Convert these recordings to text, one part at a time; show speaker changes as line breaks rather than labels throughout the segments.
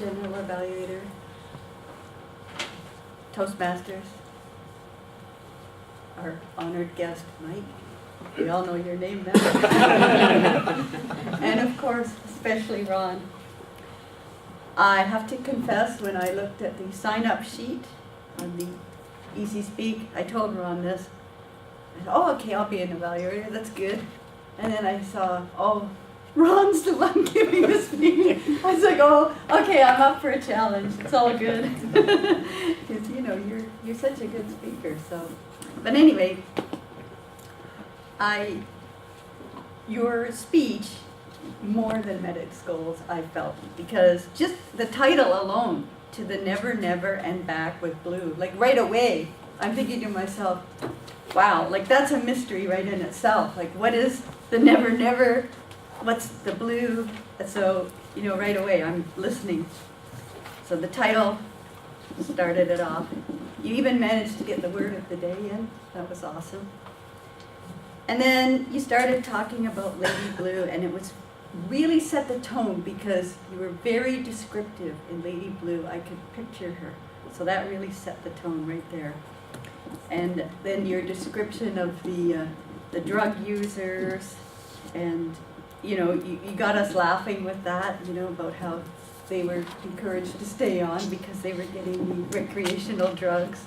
general evaluator, Toastmasters, our honored guest, Mike. We all know your name now. And of course, especially Ron. I have to confess, when I looked at the sign-up sheet on the Easy Speak, I told Ron this. I said, oh, okay, I'll be an evaluator, that's good. And then I saw, oh, Ron's the one giving the speech. I was like, oh, okay, I'm up for a challenge. It's all good. Because, you know, you're such a good speaker. So, but anyway, your speech more than met its goals, I felt, because just the title alone, To the Never Never and Back with Blue, like right away, I'm thinking to myself, wow, like that's a mystery right in itself. Like, what is the never never? What's the blue? So, you know, right away I'm listening. So the title started it off. You even managed to get the word of the day in. That was awesome. And then you started talking about Lady Blue, and it was really set the tone because you were very descriptive in Lady Blue. I could picture her. So that really set the tone right there. And then your description of the drug users, and you know, you got us laughing with that, you know, about how they were encouraged to stay on because they were getting the recreational drugs.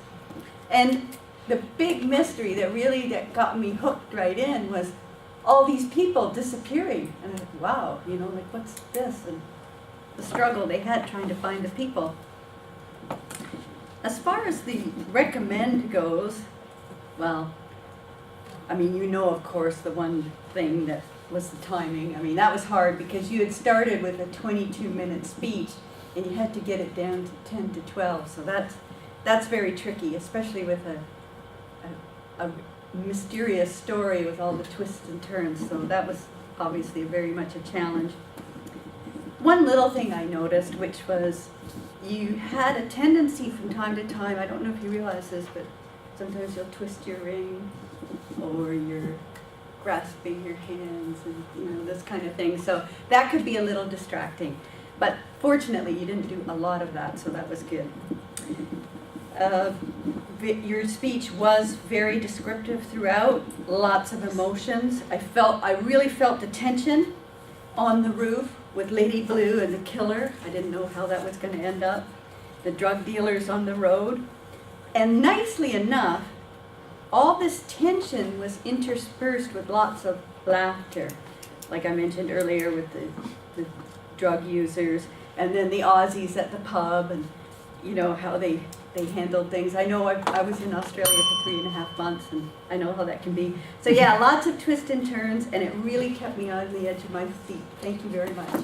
And the big mystery that got me hooked right in was all these people disappearing. And I thought, wow, you know, like what's this? And the struggle they had trying to find the people. As far as the recommend goes, well, I mean, you know, of course, the one thing that was the timing. I mean, that was hard because you had started with a 22-minute speech and you had to get it down to 10 to 12. So that's very tricky, especially with a mysterious story with all the twists and turns. So that was obviously very much a challenge. One little thing I noticed, which was you had a tendency from time to time, I don't know if you realize this, but sometimes you'll twist your ring or you're grasping your hands and, you know, this kind of thing. So that could be a little distracting. But fortunately, you didn't do a lot of that, so that was good. Your speech was very descriptive throughout, lots of emotions. I really felt the tension on the roof with Lady Blue and the killer. I didn't know how that was going to end up. The drug dealers on the road. And nicely enough, all this tension was interspersed with lots of laughter. Like I mentioned earlier with the drug users, and then the Aussies at the pub, and you know how they handled things. I know I was in Australia for 3.5 months, and I know how that can be. So yeah, lots of twists and turns, and it really kept me on the edge of my seat. Thank you very much.